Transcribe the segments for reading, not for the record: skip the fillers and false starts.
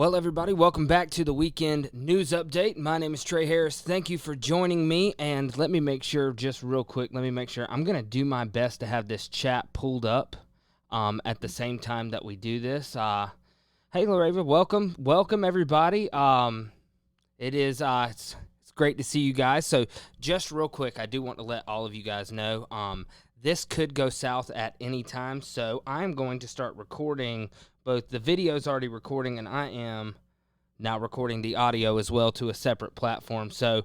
Well, everybody, welcome back to the Weekend News Update. My name is Trey Harris. Thank you for joining me, and let me make sure, just real quick, I'm going to do my best to have this chat pulled up at the same time that we do this. Hey, Loreva, welcome, everybody. It's great to see you guys. So, just real quick, I do want to let all of you guys know, this could go south at any time, so I'm going to start recording. Both the video's already recording, and I am now recording the audio as well to a separate platform. So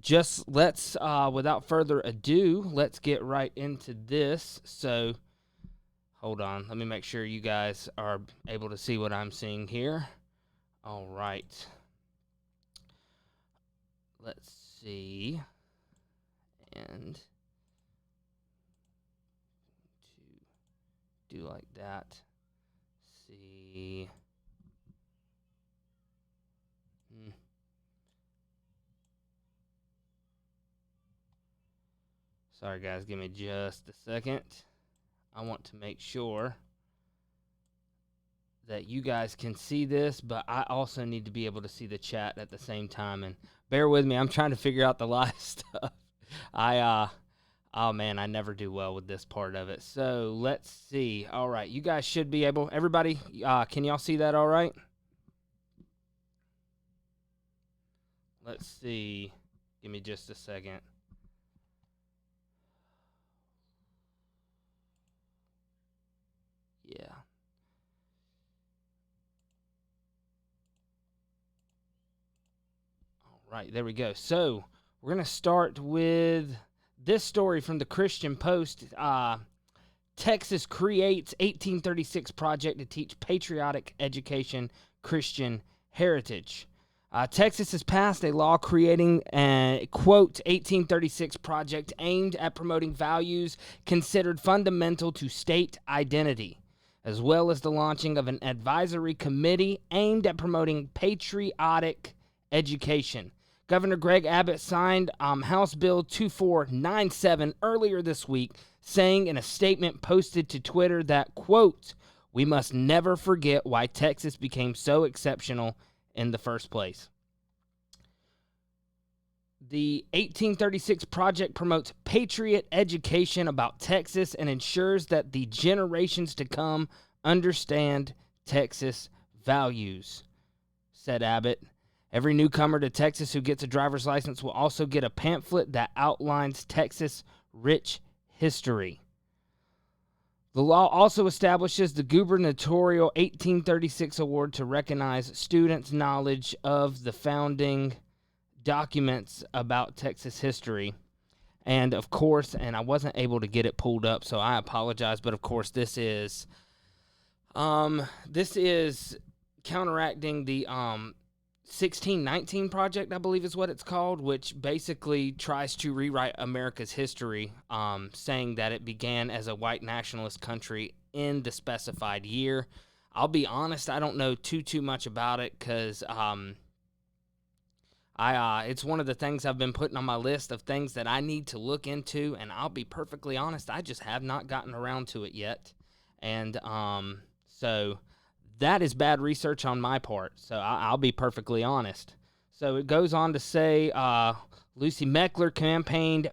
just let's, without further ado, let's get right into this. So hold on. Let me make sure you guys are able to see what I'm seeing here. All right. Let's see. And to do like that. See. Sorry, guys. Give me just a second. I want to make sure that you guys can see this, but I also need to be able to see the chat at the same time. And bear with me. I'm trying to figure out the live stuff. Oh, man, I never do well with this part of it. So, let's see. All right, you guys should be able. Everybody, can y'all see that all right? Let's see. Give me just a second. Yeah. All right, there we go. So, we're going to start with this story from the Christian Post. Texas creates 1836 project to teach patriotic education, Christian heritage. Texas has passed a law creating a, quote, 1836 project aimed at promoting values considered fundamental to state identity, as well as the launching of an advisory committee aimed at promoting patriotic education. Governor Greg Abbott signed House Bill 2497 earlier this week, saying in a statement posted to Twitter that, quote, "We must never forget why Texas became so exceptional in the first place." The 1836 project promotes patriot education about Texas and ensures that the generations to come understand Texas values, said Abbott. Every newcomer to Texas who gets a driver's license will also get a pamphlet that outlines Texas' rich history. The law also establishes the gubernatorial 1836 award to recognize students' knowledge of the founding documents about Texas history. And of course, and I wasn't able to get it pulled up, so I apologize, but of course this is counteracting the 1619 project, I believe is what it's called, which basically tries to rewrite America's history, saying that it began as a white nationalist country in the specified year. I'll be honest, I don't know too much about it because it's one of the things I've been putting on my list of things that I need to look into, and I'll be perfectly honest, I just have not gotten around to it yet. And so that is bad research on my part, so I'll be perfectly honest. So it goes on to say, Lucy Meckler, campaign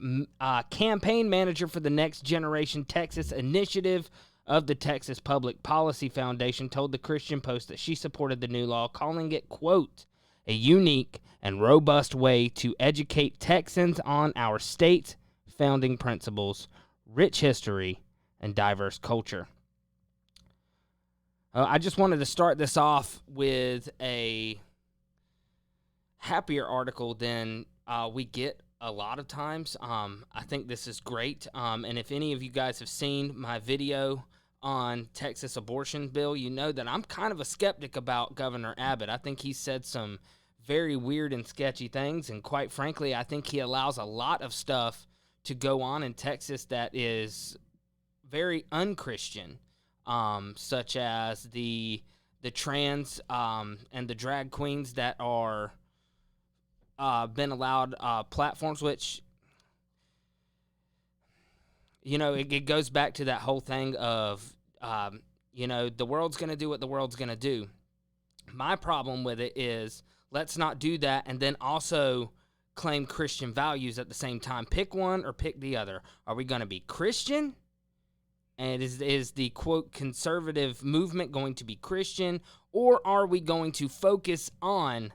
manager for the Next Generation Texas Initiative of the Texas Public Policy Foundation, told the Christian Post that she supported the new law, calling it, quote, "a unique and robust way to educate Texans on our state's founding principles, rich history, and diverse culture." I just wanted to start this off with a happier article than we get a lot of times. I think this is great. And if any of you guys have seen my video on Texas abortion bill, you know that I'm kind of a skeptic about Governor Abbott. I think he said some very weird and sketchy things. And quite frankly, I think he allows a lot of stuff to go on in Texas that is very unchristian. Such as the trans and the drag queens that are been allowed platforms, which, you know, it goes back to that whole thing of, you know, the world's going to do what the world's going to do. My problem with it is, let's not do that and then also claim Christian values at the same time. Pick one or pick the other. Are we going to be Christian? And is the, quote, conservative movement going to be Christian? Or are we going to focus on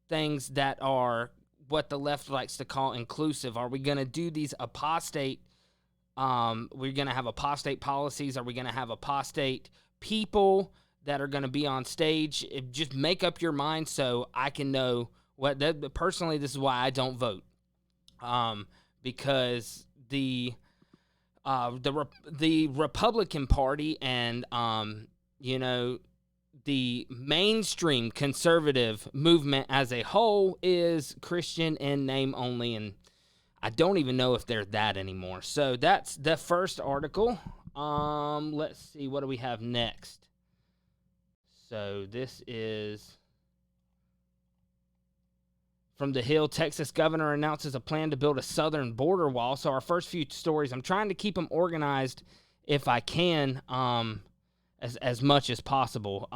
things that are what the left likes to call inclusive? Are we going to do these apostate, we're going to have apostate policies? Are we going to have apostate people that are going to be on stage? Just make up your mind so I can know what. Personally, this is why I don't vote, because the Republican Party and the mainstream conservative movement as a whole is Christian in name only, and I don't even know if they're that anymore. So that's the first article. Let's see, what do we have next? So this is from The Hill. Texas governor announces a plan to build a southern border wall. So our first few stories, I'm trying to keep them organized if I can, as much as possible.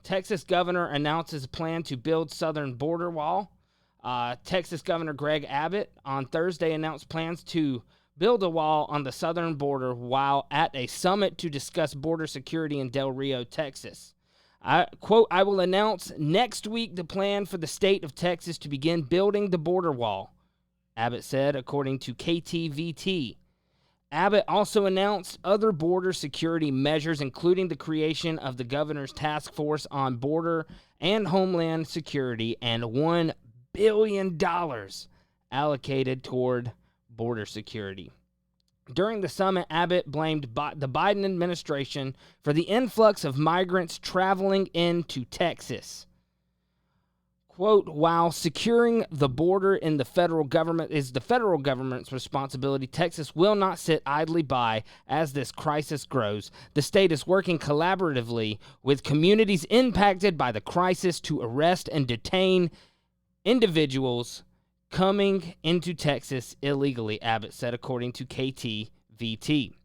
Texas governor announces a plan to build southern border wall. Texas Governor Greg Abbott on Thursday announced plans to build a wall on the southern border while at a summit to discuss border security in Del Rio, Texas. Quote, I will announce next week the plan for the state of Texas to begin building the border wall, Abbott said, according to KTVT. Abbott also announced other border security measures, including the creation of the governor's task force on border and homeland security and $1 billion allocated toward border security. During the summit, Abbott blamed the Biden administration for the influx of migrants traveling into Texas. Quote, while securing the border in the federal government is the federal government's responsibility, Texas will not sit idly by as this crisis grows. The state is working collaboratively with communities impacted by the crisis to arrest and detain individuals coming into Texas illegally, Abbott said, according to KTVT.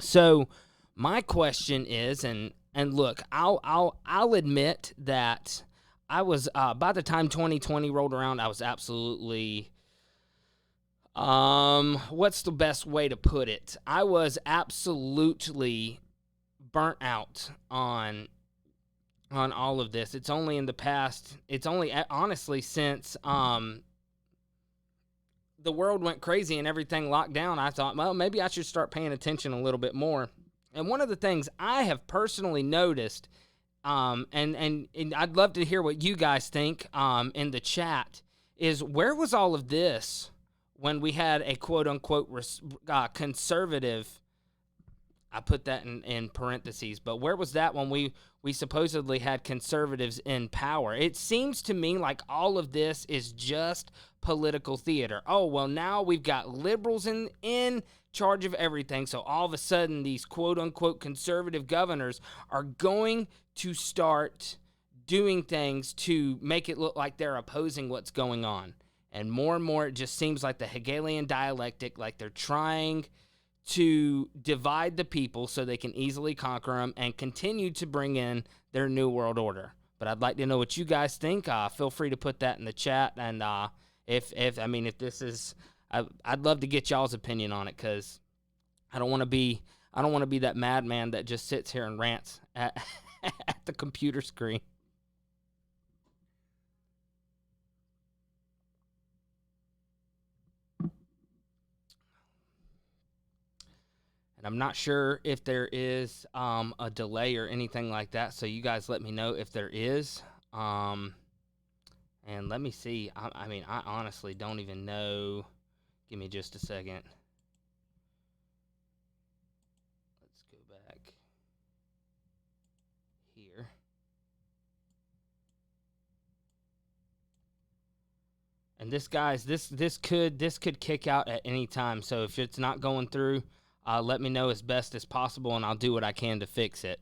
So my question is, and look, I'll admit that I was by the time 2020 rolled around, I was absolutely what's the best way to put it? I was absolutely burnt out on all of this. It's only in the past, it's only honestly since the world went crazy and everything locked down, I thought, well, maybe I should start paying attention a little bit more. And one of the things I have personally noticed, and I'd love to hear what you guys think in the chat, is where was all of this when we had a quote-unquote conservative, I put that in parentheses, but where was that when we supposedly had conservatives in power? It seems to me like all of this is just political theater. Oh, well, now we've got liberals in charge of everything, so all of a sudden these quote-unquote conservative governors are going to start doing things to make it look like they're opposing what's going on. And more it just seems like the Hegelian dialectic, like they're trying to divide the people so they can easily conquer them and continue to bring in their new world order. But I'd like to know what you guys think. Feel free to put that in the chat. And if this is, I'd love to get y'all's opinion on it, because I don't want to be that madman that just sits here and rants at at the computer screen. And I'm not sure if there is a delay or anything like that, so you guys let me know if there is. And let me see. I honestly don't even know. Give me just a second. Let's go back here. And this could kick out at any time. So if it's not going through, let me know as best as possible, and I'll do what I can to fix it.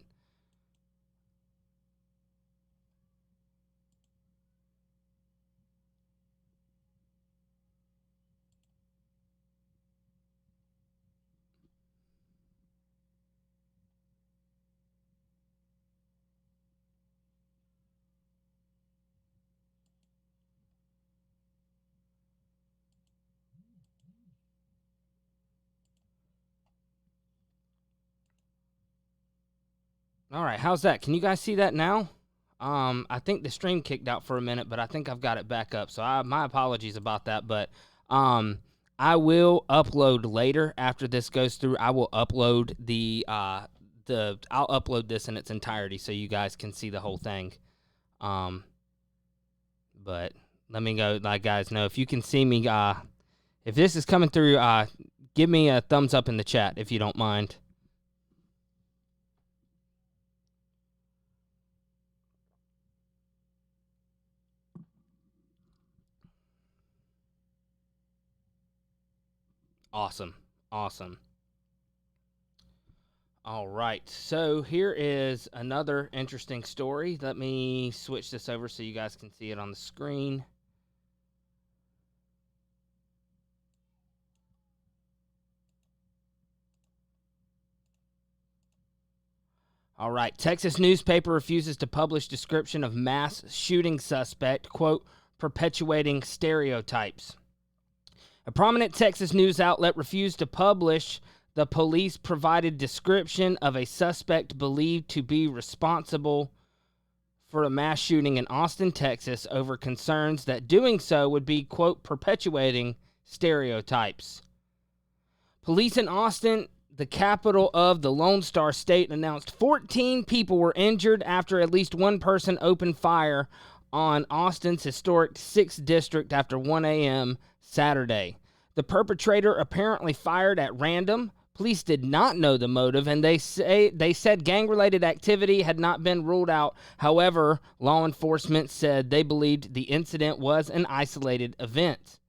All right, how's that? Can you guys see that now? I think the stream kicked out for a minute, but I think I've got it back up. So my apologies about that, but I will upload later after this goes through. I will upload I'll upload this in its entirety so you guys can see the whole thing. But let me go let guys know if you can see me. If this is coming through, give me a thumbs up in the chat if you don't mind. Awesome. All right, so here is another interesting story. Let me switch this over so you guys can see it on the screen. All right, Texas newspaper refuses to publish description of mass shooting suspect, quote, perpetuating stereotypes. A prominent Texas news outlet refused to publish the police-provided description of a suspect believed to be responsible for a mass shooting in Austin, Texas, over concerns that doing so would be, quote, perpetuating stereotypes. Police in Austin, the capital of the Lone Star State, announced 14 people were injured after at least one person opened fire on Austin's historic 6th district after 1 a.m. Saturday. The perpetrator apparently fired at random. Police did not know the motive, and they said gang-related activity had not been ruled out. However, law enforcement said they believed the incident was an isolated event.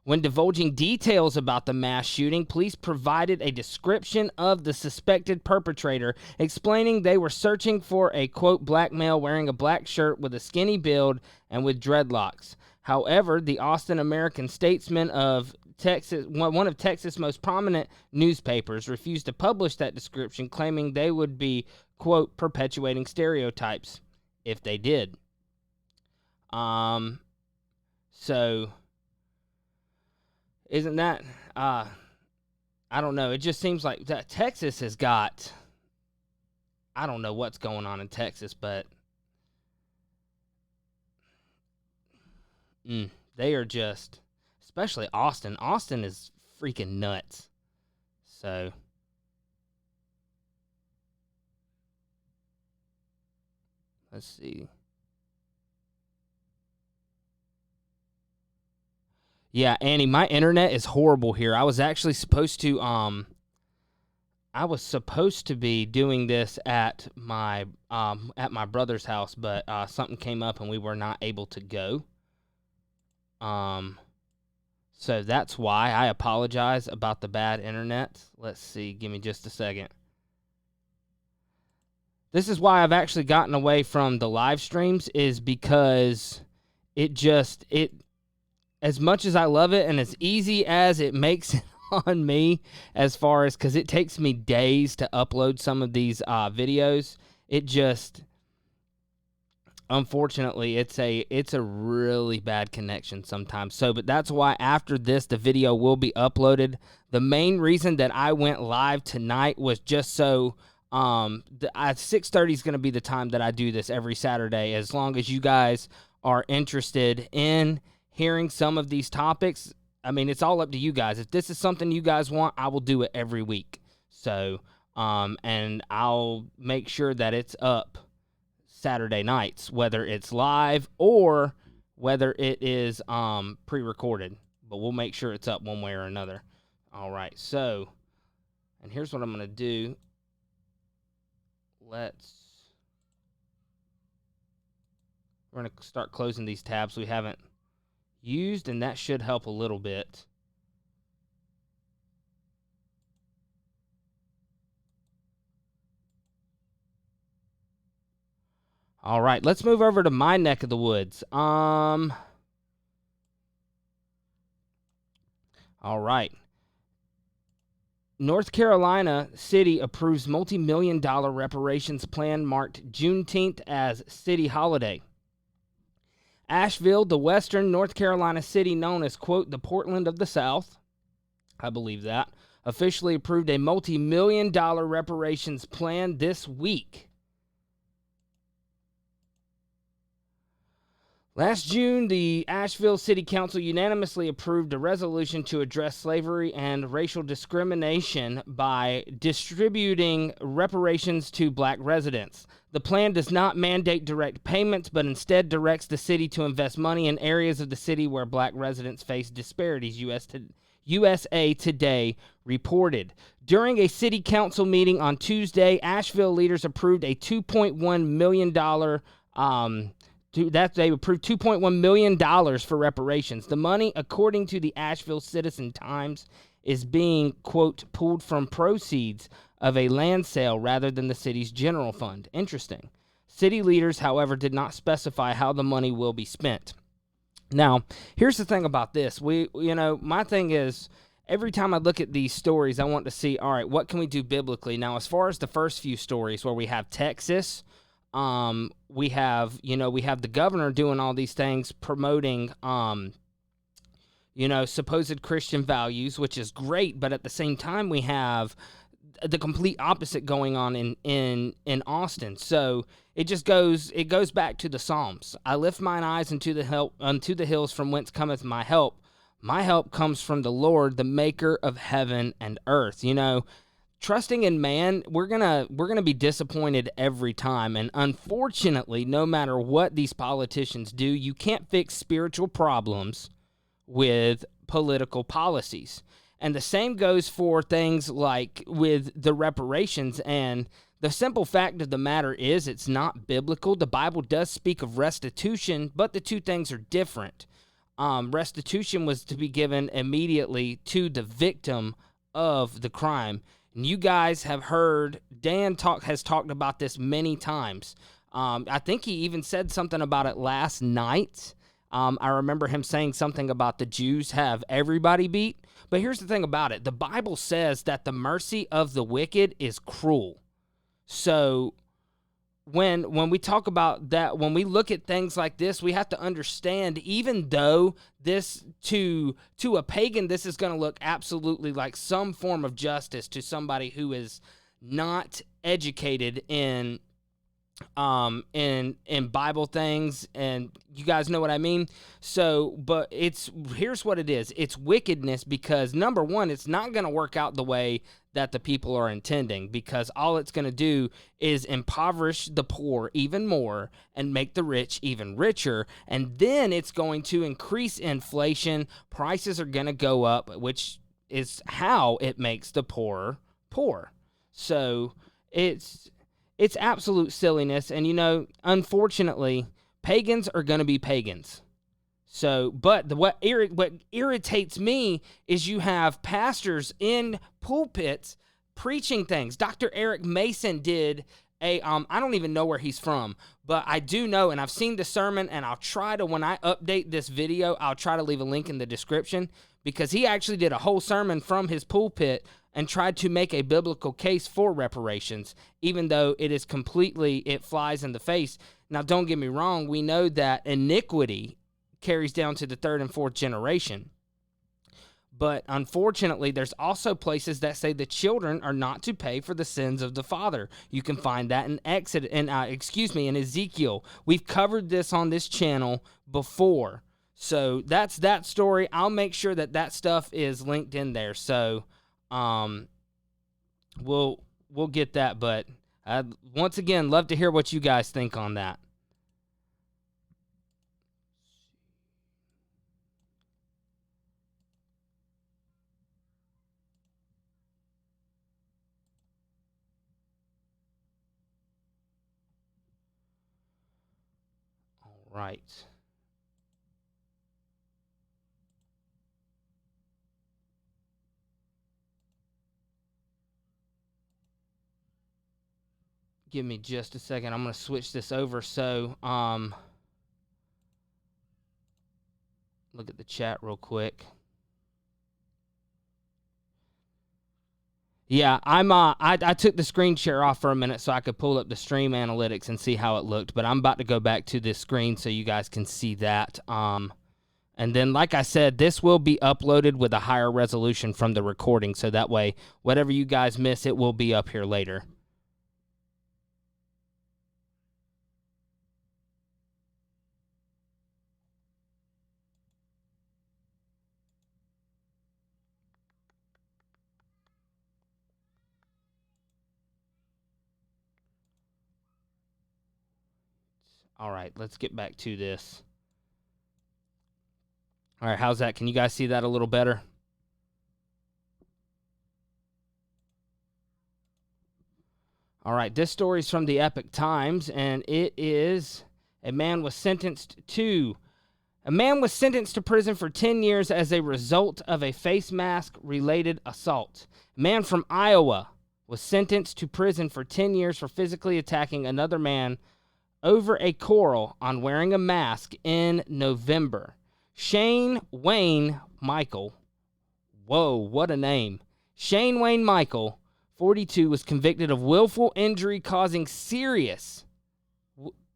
When divulging details about the mass shooting, police provided a description of the suspected perpetrator, explaining they were searching for a, quote, black male wearing a black shirt with a skinny build and with dreadlocks. However, the Austin American-Statesman of Texas, one of Texas' most prominent newspapers, refused to publish that description, claiming they would be, quote, perpetuating stereotypes if they did. So isn't that, I don't know, it just seems like that Texas has got, I don't know what's going on in Texas, but they are just, especially Austin. Austin is freaking nuts. So let's see. Yeah, Annie, my internet is horrible here. I was actually supposed to be doing this at my brother's house, but something came up and we were not able to go. So that's why. I apologize about the bad internet. Let's see, give me just a second. This is why I've actually gotten away from the live streams, is because it as much as I love it and as easy as it makes it on me, as far as, because it takes me days to upload some of these videos, it just, unfortunately, it's a really bad connection sometimes. So, but that's why after this, the video will be uploaded. The main reason that I went live tonight was just so 6:30 is going to be the time that I do this every Saturday. As long as you guys are interested in hearing some of these topics, I mean, it's all up to you guys. If this is something you guys want, I will do it every week. So, and I'll make sure that it's up Saturday nights, whether it's live or whether it is pre-recorded. But we'll make sure it's up one way or another. All right, so, and here's what I'm going to do. We're going to start closing these tabs we haven't used, and that should help a little bit. All right, let's move over to my neck of the woods. All right. North Carolina City approves multi-million-dollar reparations plan marked Juneteenth as city holiday. Asheville, the western North Carolina city known as, quote, the Portland of the South, I believe that, officially approved a multi-million-dollar reparations plan this week. Last June, the Asheville City Council unanimously approved a resolution to address slavery and racial discrimination by distributing reparations to black residents. The plan does not mandate direct payments, but instead directs the city to invest money in areas of the city where black residents face disparities, USA Today reported. During a city council meeting on Tuesday, Asheville leaders approved a $2.1 million they approved $2.1 million for reparations. The money, according to the Asheville Citizen-Times, is being, quote, pulled from proceeds of a land sale rather than the city's general fund. Interesting. City leaders, however, did not specify how the money will be spent. Now, here's the thing about this. My thing is, every time I look at these stories, I want to see, all right, what can we do biblically? Now, as far as the first few stories where we have Texas, we have the governor doing all these things, promoting, supposed Christian values, which is great. But at the same time, we have the complete opposite going on in Austin. So it goes back to the Psalms. I lift mine eyes unto the hills from whence cometh my help. My help comes from the Lord, the maker of heaven and earth. Trusting in man, we're gonna be disappointed every time. And unfortunately, no matter what these politicians do, you can't fix spiritual problems with political policies. And the same goes for things like with the reparations. And the simple fact of the matter is, it's not biblical. The Bible does speak of restitution, but the two things are different. Restitution was to be given immediately to the victim of the crime. And you guys have heard, Dan has talked about this many times. I think he even said something about it last night. I remember him saying something about the Jews have everybody beat. But here's the thing about it. The Bible says that the mercy of the wicked is cruel. So when we talk about that, when we look at things like this, we have to understand, even though this to a pagan, this is going to look absolutely like some form of justice to somebody who is not educated in Bible things, and you guys know what I mean. So, but here's what it is. It's wickedness because, number one, it's not going to work out the way that the people are intending, because all it's going to do is impoverish the poor even more and make the rich even richer. And then it's going to increase inflation. Prices are going to go up, which is how it makes the poor poor. So it's absolute silliness. And, unfortunately, pagans are going to be pagans. So, but what irritates me is you have pastors in pulpits preaching things. Dr. Eric Mason did I don't even know where he's from, but I do know, and I've seen the sermon, and I'll try to, when I update this video, I'll try to leave a link in the description, because he actually did a whole sermon from his pulpit and tried to make a biblical case for reparations, even though it flies in the face. Now, don't get me wrong, we know that iniquity carries down to the third and fourth generation. But unfortunately, there's also places that say the children are not to pay for the sins of the father. You can find that in in Ezekiel. We've covered this on this channel before. So that's that story. I'll make sure that stuff is linked in there. So we'll get that, but I'd once again love to hear what you guys think on that. Right. Give me just a second. I'm going to switch this over. So, look at the chat real quick. Yeah, I took the screen share off for a minute so I could pull up the stream analytics and see how it looked, but I'm about to go back to this screen so you guys can see that. And then, like I said, this will be uploaded with a higher resolution from the recording, so that way, whatever you guys miss, it will be up here later. All right, let's get back to this. All right, how's that? Can you guys see that a little better? All right, this story is from the Epoch Times, and it is a man was sentenced to prison for 10 years as a result of a face mask-related assault. A man from Iowa was sentenced to prison for 10 years for physically attacking another man over a quarrel on wearing a mask in November. Shane Wayne Michael, whoa, what a name. Shane Wayne Michael, 42, was convicted of willful injury causing serious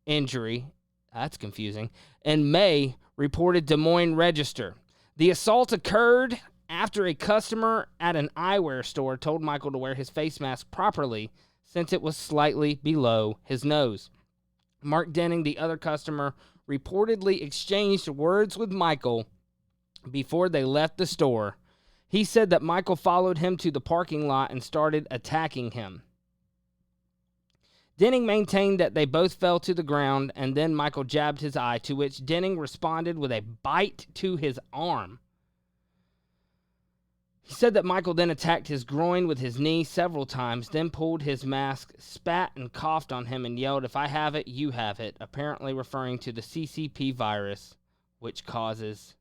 injury. That's confusing. In May, reported Des Moines Register. The assault occurred after a customer at an eyewear store told Michael to wear his face mask properly since it was slightly below his nose. Mark Denning, the other customer, reportedly exchanged words with Michael before they left the store. He said that Michael followed him to the parking lot and started attacking him. Denning maintained that they both fell to the ground, and then Michael jabbed his eye, to which Denning responded with a bite to his arm. He said that Michael then attacked his groin with his knee several times, then pulled his mask, spat and coughed on him, and yelled, "If I have it, you have it," apparently referring to the CCP virus, which causes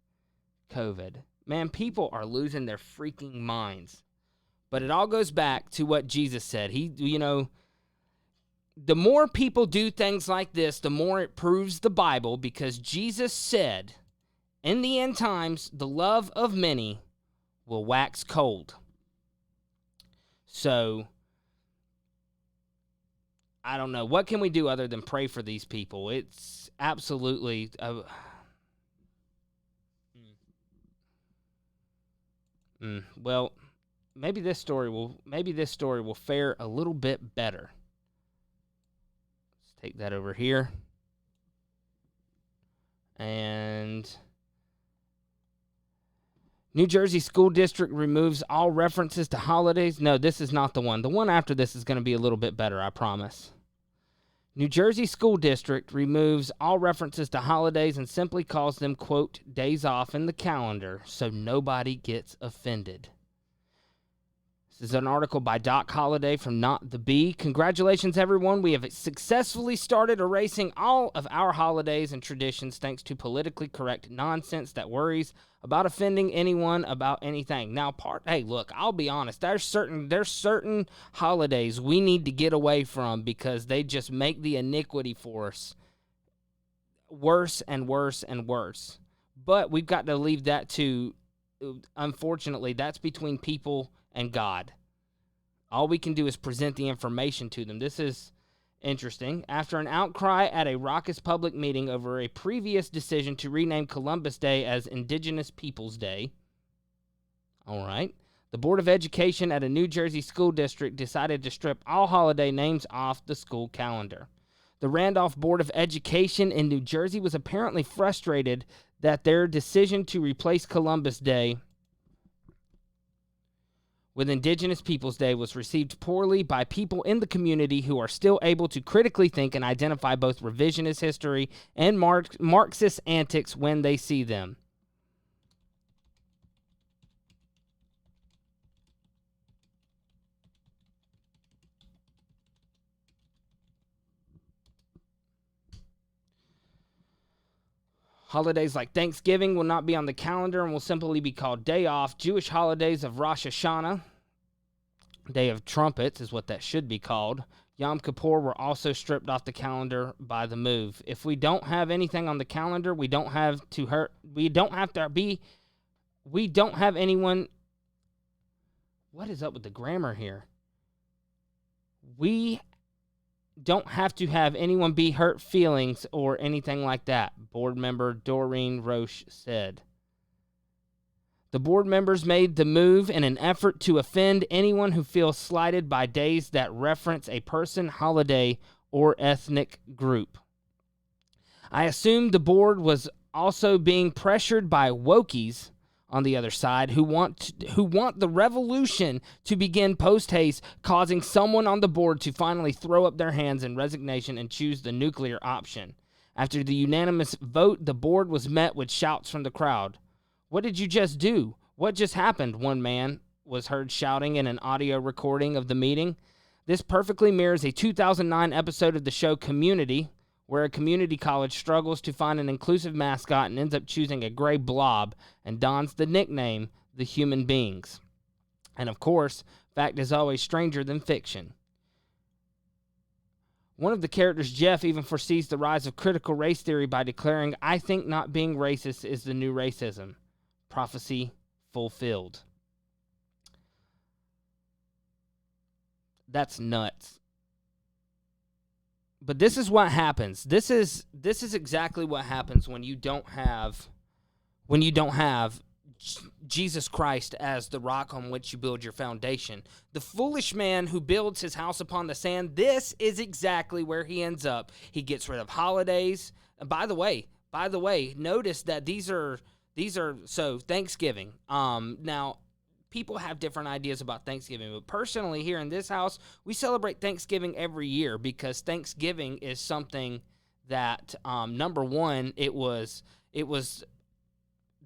COVID. Man, people are losing their freaking minds. But it all goes back to what Jesus said. The more people do things like this, the more it proves the Bible, because Jesus said, in the end times, the love of many will wax cold. So, I don't know. What can we do other than pray for these people? It's absolutely... well, maybe this story will fare a little bit better. Let's take that over here. And New Jersey School District removes all references to holidays. No, this is not the one. The one after this is going to be a little bit better, I promise. New Jersey School District removes all references to holidays and simply calls them, quote, days off in the calendar so nobody gets offended. This is an article by Doc Holliday from Not the Bee. Congratulations, everyone. We have successfully started erasing all of our holidays and traditions thanks to politically correct nonsense that worries about offending anyone about anything. Now, hey, look, I'll be honest. There's certain holidays we need to get away from because they just make the iniquity for us worse and worse and worse. But we've got to leave that to, unfortunately, that's between people and God. All we can do is present the information to them. This is interesting. After an outcry at a raucous public meeting over a previous decision to rename Columbus Day as Indigenous Peoples Day, all right, the Board of Education at a New Jersey school district decided to strip all holiday names off the school calendar. The Randolph Board of Education in New Jersey was apparently frustrated that their decision to replace Columbus Day with Indigenous Peoples Day was received poorly by people in the community who are still able to critically think and identify both revisionist history and Marxist antics when they see them. Holidays like Thanksgiving will not be on the calendar and will simply be called day off. Jewish holidays of Rosh Hashanah, Day of Trumpets is what that should be called, Yom Kippur were also stripped off the calendar by the move. If we don't have anything on the calendar, we don't have anyone. What is up with the grammar here? We don't have to have anyone be hurt feelings or anything like that, board member Doreen Roche said. The board members made the move in an effort to offend anyone who feels slighted by days that reference a person, holiday, or ethnic group. I assume the board was also being pressured by wokies on the other side who want the revolution to begin post-haste, causing someone on the board to finally throw up their hands in resignation and choose the nuclear option. After the unanimous vote, the board was met with shouts from the crowd. "What did you just do? What just happened?" one man was heard shouting in an audio recording of the meeting. This perfectly mirrors a 2009 episode of the show Community, where a community college struggles to find an inclusive mascot and ends up choosing a gray blob and dons the nickname The Human Beings. And of course, fact is always stranger than fiction. One of the characters, Jeff, even foresees the rise of critical race theory by declaring, "I think not being racist is the new racism." Prophecy fulfilled. That's nuts. But this is what happens. This is exactly what happens when you don't have Jesus Christ as the rock on which you build your foundation. The foolish man who builds his house upon the sand, this is exactly where he ends up. He gets rid of holidays. And by the way, notice that these are so Thanksgiving. Now people have different ideas about Thanksgiving, but personally here in this house, we celebrate Thanksgiving every year because Thanksgiving is something that number one, it was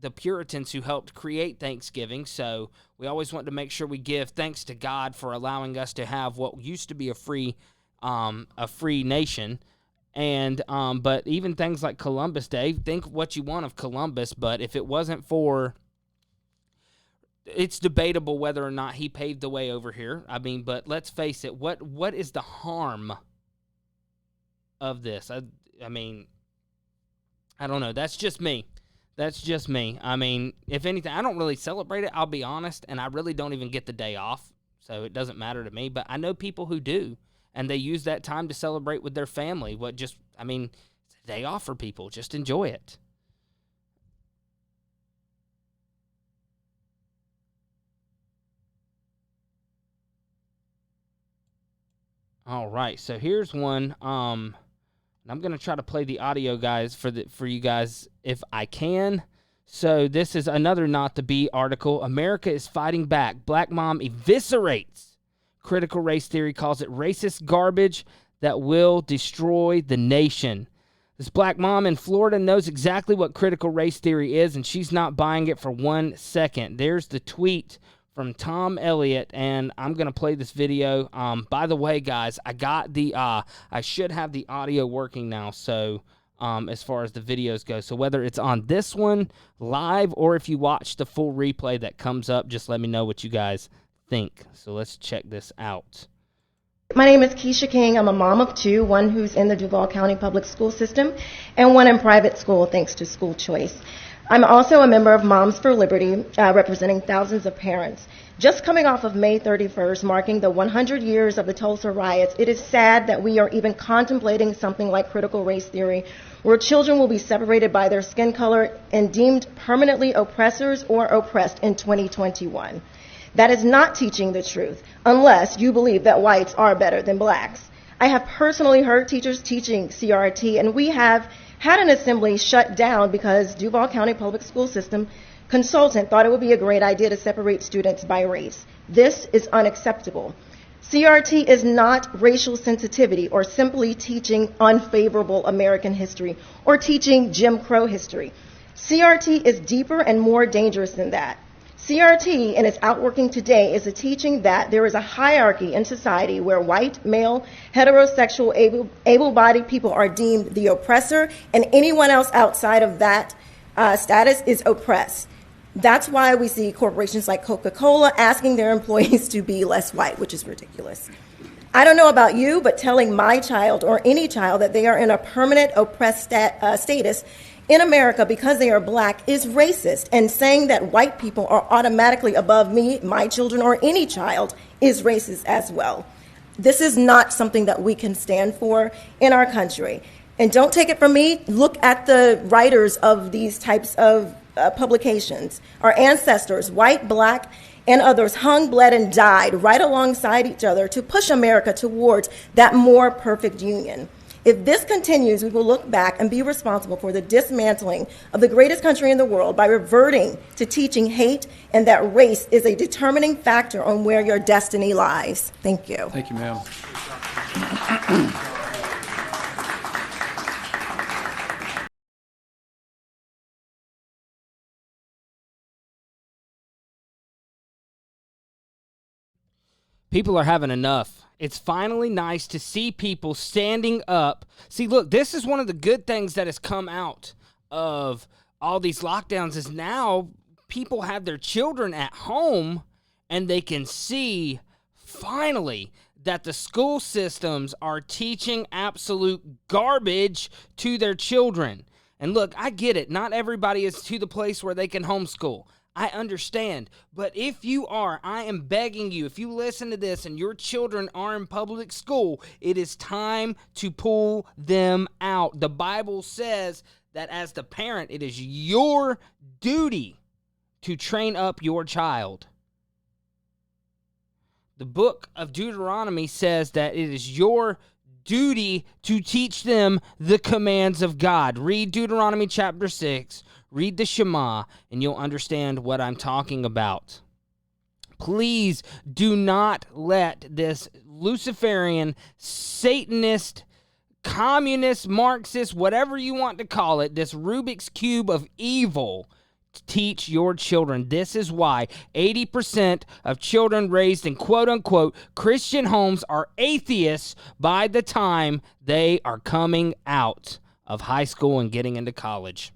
the Puritans who helped create Thanksgiving, so we always want to make sure we give thanks to God for allowing us to have what used to be a free nation. And but even things like Columbus Day, think what you want of Columbus, but if it wasn't for, it's debatable whether or not he paved the way over here. I mean, but let's face it, what is the harm of this? I mean, I don't know. That's just me. I mean, if anything, I don't really celebrate it, I'll be honest, and I really don't even get the day off, so it doesn't matter to me. But I know people who do, and they use that time to celebrate with their family. It's a day off for people. Just enjoy it. All right, so here's one. I'm going to try to play the audio, guys, for you guys if I can. So this is another Not the Bee article. America is fighting back. Black mom eviscerates critical race theory, calls it racist garbage that will destroy the nation. This black mom in Florida knows exactly what critical race theory is, and she's not buying it for 1 second. There's the tweet from Tom Elliott, and I'm going to play this video. By the way, guys, I should have the audio working now, so as far as the videos go. So whether it's on this one live or if you watch the full replay that comes up, just let me know what you guys think. So let's check this out. My name is Keisha King. I'm a mom of two, one who's in the Duval County Public School System and one in private school thanks to school choice. I'm also a member of Moms for Liberty, representing thousands of parents. Just coming off of May 31st, marking the 100 years of the Tulsa riots, it is sad that we are even contemplating something like critical race theory, where children will be separated by their skin color and deemed permanently oppressors or oppressed in 2021. That is not teaching the truth, unless you believe that whites are better than blacks. I have personally heard teachers teaching CRT, and we have had an assembly shut down because Duval County Public School System consultant thought it would be a great idea to separate students by race. This is unacceptable. CRT is not racial sensitivity or simply teaching unfavorable American history or teaching Jim Crow history. CRT is deeper and more dangerous than that. CRT, in its outworking today, is a teaching that there is a hierarchy in society where white, male, heterosexual, able-bodied people are deemed the oppressor, and anyone else outside of that status is oppressed. That's why we see corporations like Coca-Cola asking their employees to be less white, which is ridiculous. I don't know about you, but telling my child or any child that they are in a permanent oppressed status in America because they are black is racist, and saying that white people are automatically above me, my children, or any child is racist as well. This is not something that we can stand for in our country. And don't take it from me, look at the writers of these types of publications. Our ancestors, white, black, and others, hung, bled, and died right alongside each other to push America towards that more perfect union. If this continues, we will look back and be responsible for the dismantling of the greatest country in the world by reverting to teaching hate and that race is a determining factor on where your destiny lies. Thank you. Thank you, ma'am. People are having enough. It's finally nice to see people standing up. See, look, this is one of the good things that has come out of all these lockdowns is now people have their children at home and they can see finally that the school systems are teaching absolute garbage to their children. And look, I get it. Not everybody is to the place where they can homeschool. I understand. But if you are, I am begging you, if you listen to this and your children are in public school, it is time to pull them out. The Bible says that as the parent, it is your duty to train up your child. The book of Deuteronomy says that it is your duty to teach them the commands of God. Read Deuteronomy chapter 6. Read the Shema, and you'll understand what I'm talking about. Please do not let this Luciferian, Satanist, communist, Marxist, whatever you want to call it, this Rubik's Cube of evil, teach your children. This is why 80% of children raised in quote-unquote Christian homes are atheists by the time they are coming out of high school and getting into college.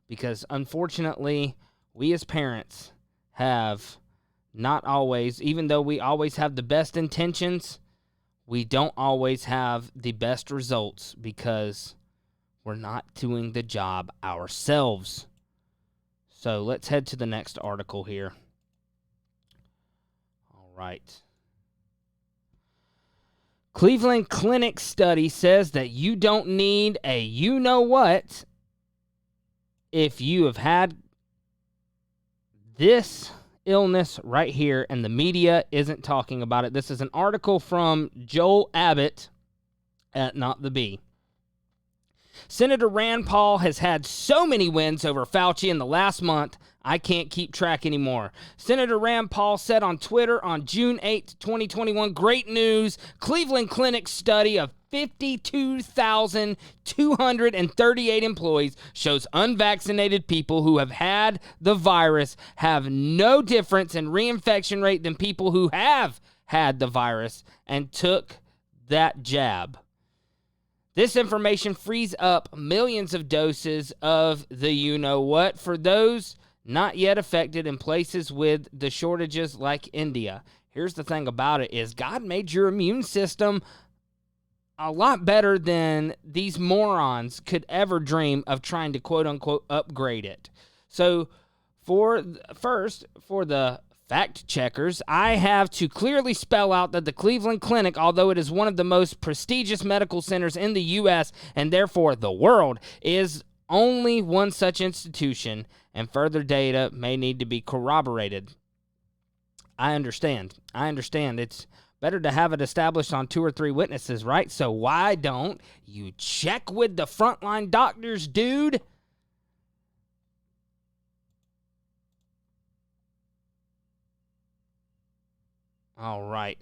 Because unfortunately, we as parents have not always, even though we always have the best intentions, we don't always have the best results because we're not doing the job ourselves. So let's head to the next article here. All right. Cleveland Clinic study says that you don't need a you-know-what if you have had this illness right here and the media isn't talking about it. This is an article from Joel Abbott at Not the Bee. Senator Rand Paul has had so many wins over Fauci in the last month, I can't keep track anymore. Senator Rand Paul said on Twitter on June 8, 2021, great news, Cleveland Clinic study of 52,238 employees shows unvaccinated people who have had the virus have no difference in reinfection rate than people who have had the virus and took that jab. This information frees up millions of doses of the you-know-what for those not yet affected in places with the shortages like India. Here's the thing about it is God made your immune system a lot better than these morons could ever dream of trying to quote-unquote upgrade it. So for the fact checkers, I have to clearly spell out that the Cleveland Clinic, although it is one of the most prestigious medical centers in the U.S. and therefore the world, is only one such institution, and further data may need to be corroborated. I understand. It's better to have it established on 2 or 3 witnesses, right? So why don't you check with the frontline doctors, dude? All right.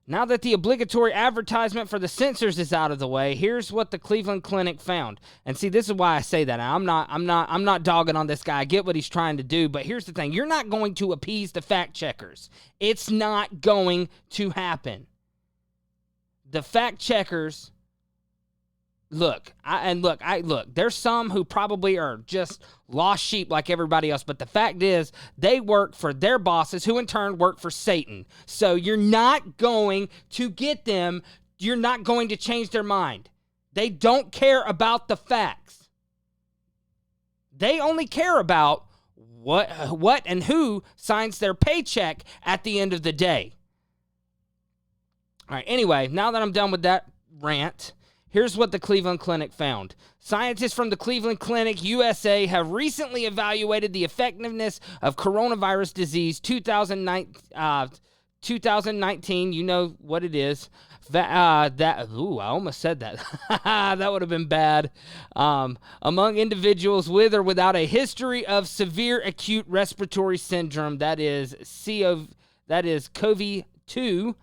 Now that the obligatory advertisement for the censors is out of the way, here's what the Cleveland Clinic found. And see, this is why I say that. I'm not dogging on this guy. I get what he's trying to do, but here's the thing. You're not going to appease the fact checkers. It's not going to happen. The fact checkers Look, there's some who probably are just lost sheep like everybody else, but the fact is they work for their bosses who in turn work for Satan. So you're not going to get them. You're not going to change their mind. They don't care about the facts. They only care about what and who signs their paycheck at the end of the day. All right, anyway, now that I'm done with that rant, here's what the Cleveland Clinic found. Scientists from the Cleveland Clinic, USA, have recently evaluated the effectiveness of coronavirus disease 2019. You know what it is. I almost said that. That would have been bad. Among individuals with or without a history of severe acute respiratory syndrome, that is COVID-2.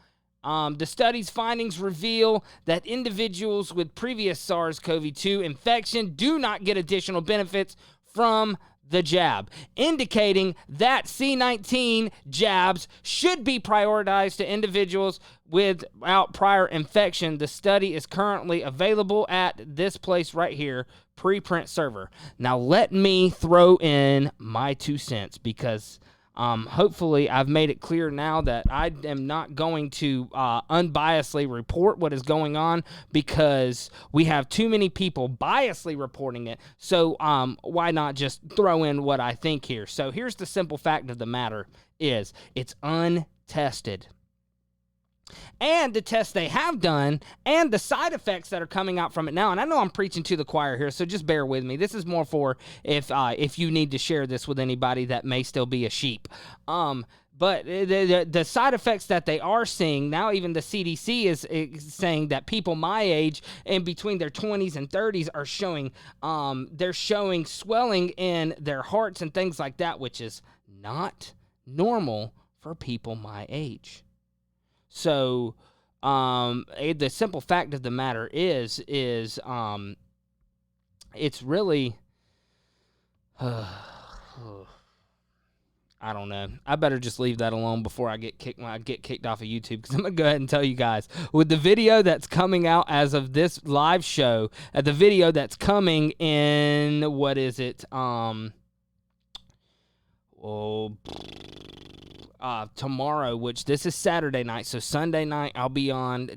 The study's findings reveal that individuals with previous SARS-CoV-2 infection do not get additional benefits from the jab, indicating that C-19 jabs should be prioritized to individuals without prior infection. The study is currently available at this place right here, preprint server. Now, let me throw in my 2 cents, because hopefully I've made it clear now that I am not going to unbiasedly report what is going on, because we have too many people biasly reporting it. So why not just throw in what I think here? So here's the simple fact of the matter is it's untested. And the tests they have done and the side effects that are coming out from it now. And I know I'm preaching to the choir here, so just bear with me. This is more for if you need to share this with anybody that may still be a sheep. But the side effects that they are seeing now, even the CDC is saying that people my age and between their 20s and 30s are showing, they're showing swelling in their hearts and things like that, which is not normal for people my age. So, the simple fact of the matter is it's really, I don't know. I better just leave that alone before I get kicked off of YouTube, because I'm gonna go ahead and tell you guys, with the video that's coming out as of this live show, the video that's coming in, what is it? Tomorrow, which this is Saturday night, so Sunday night I'll be on.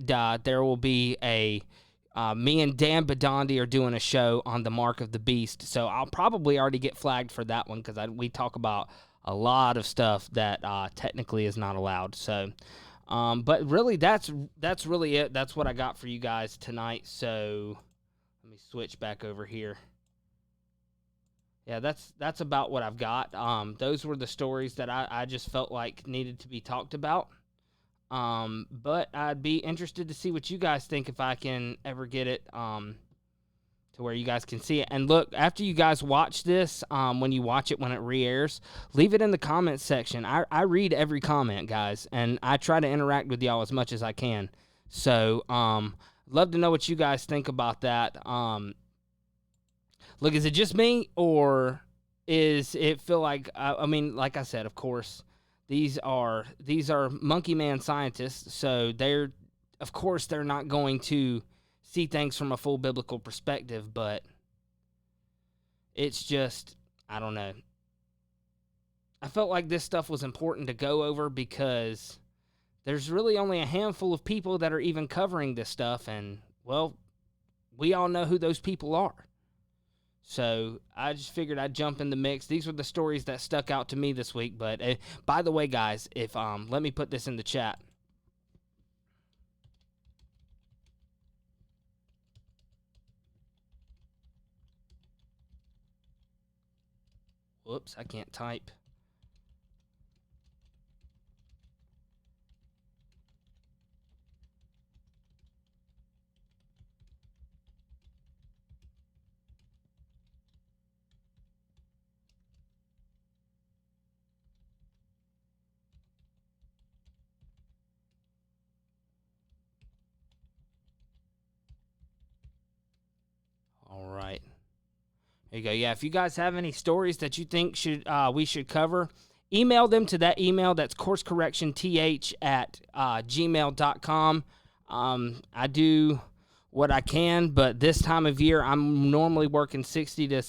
There will be me and Dan Badandi are doing a show on the Mark of the Beast, so I'll probably already get flagged for that one, because we talk about a lot of stuff that technically is not allowed. So, but really, that's really it. That's what I got for you guys tonight. So let me switch back over here. Yeah, that's about what I've got. Those were the stories that I just felt like needed to be talked about. But I'd be interested to see what you guys think, if I can ever get it to where you guys can see it. And look, after you guys watch this, when you watch it when it re-airs, leave it in the comments section. I read every comment, guys, and I try to interact with y'all as much as I can. So, love to know what you guys think about that. Look, is it just me, or is it feel like, I mean, like I said, of course, these are monkey man scientists, so of course they're not going to see things from a full biblical perspective, but it's just, I don't know. I felt like this stuff was important to go over, because there's really only a handful of people that are even covering this stuff, and, well, we all know who those people are. So I just figured I'd jump in the mix. These were the stories that stuck out to me this week. But by the way, guys, if let me put this in the chat. Whoops, I can't type. All right. There you go. Yeah, if you guys have any stories that you think we should cover, email them to that email. That's coursecorrectionth@gmail.com. I do what I can, but this time of year, I'm normally working 60 to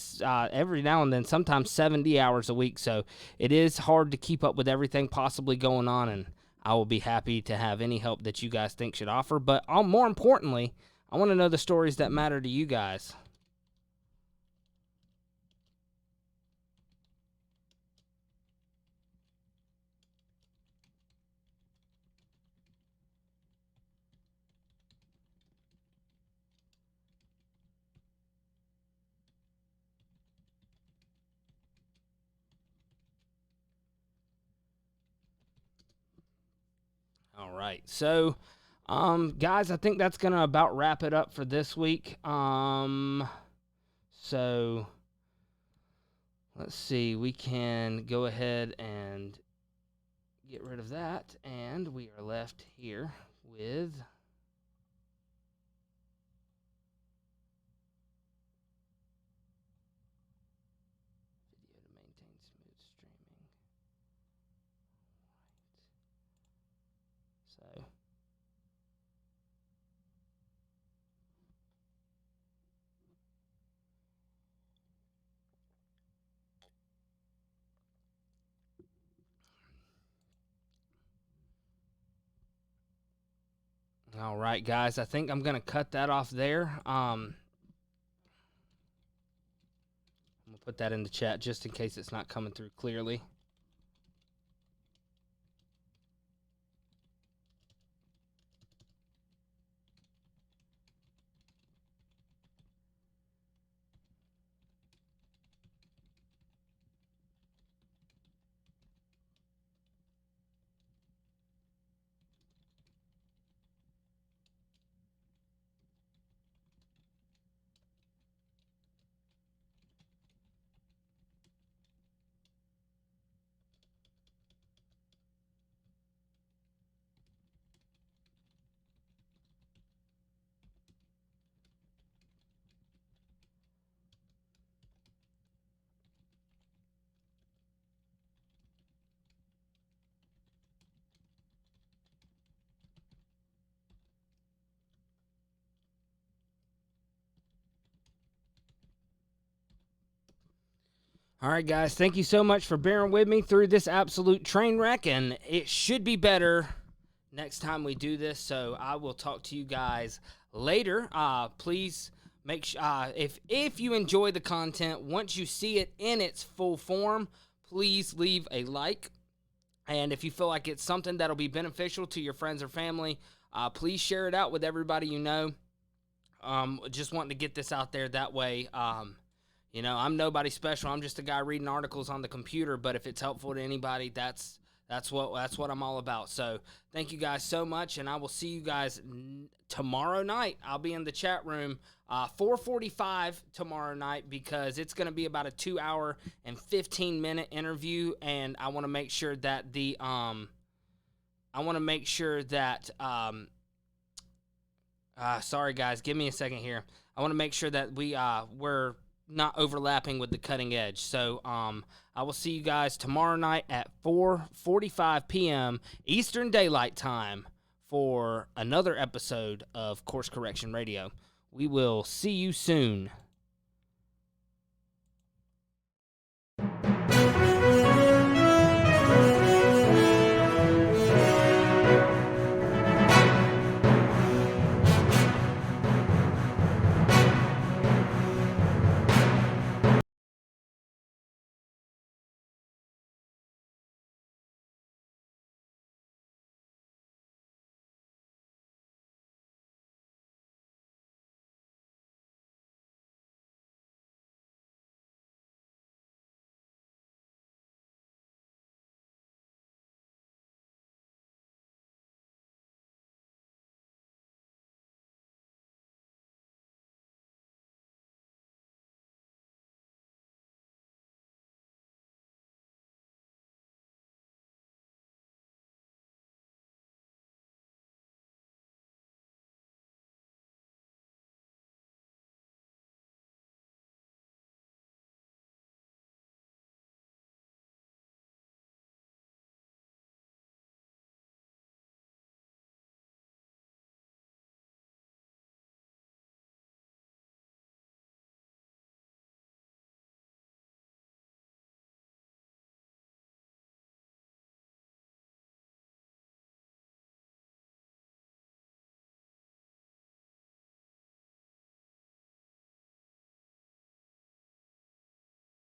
every now and then, sometimes 70 hours a week. So it is hard to keep up with everything possibly going on, and I will be happy to have any help that you guys think should offer. But more importantly, I want to know the stories that matter to you guys. All right, so, guys, I think that's gonna about wrap it up for this week. So let's see, we can go ahead and get rid of that, and we are left here with video to All right, guys, I think I'm going to cut that off there. I'm going to put that in the chat just in case it's not coming through clearly. All right, guys, thank you so much for bearing with me through this absolute train wreck, and it should be better next time we do this. So I will talk to you guys later. Please make sure if you enjoy the content, once you see it in its full form, please leave a like. And if you feel like it's something that'll be beneficial to your friends or family, please share it out with everybody you know. Just wanting to get this out there that way. You know, I'm nobody special. I'm just a guy reading articles on the computer. But if it's helpful to anybody, that's what I'm all about. So thank you guys so much, and I will see you guys tomorrow night. I'll be in the chat room 4:45 tomorrow night because it's going to be about a 2-hour and 15-minute interview, and I want to make sure that sorry guys, give me a second here. I want to make sure that we're not overlapping with the cutting edge. So I will see you guys tomorrow night at 4:45 p.m. Eastern Daylight Time for another episode of Course Correction Radio. We will see you soon.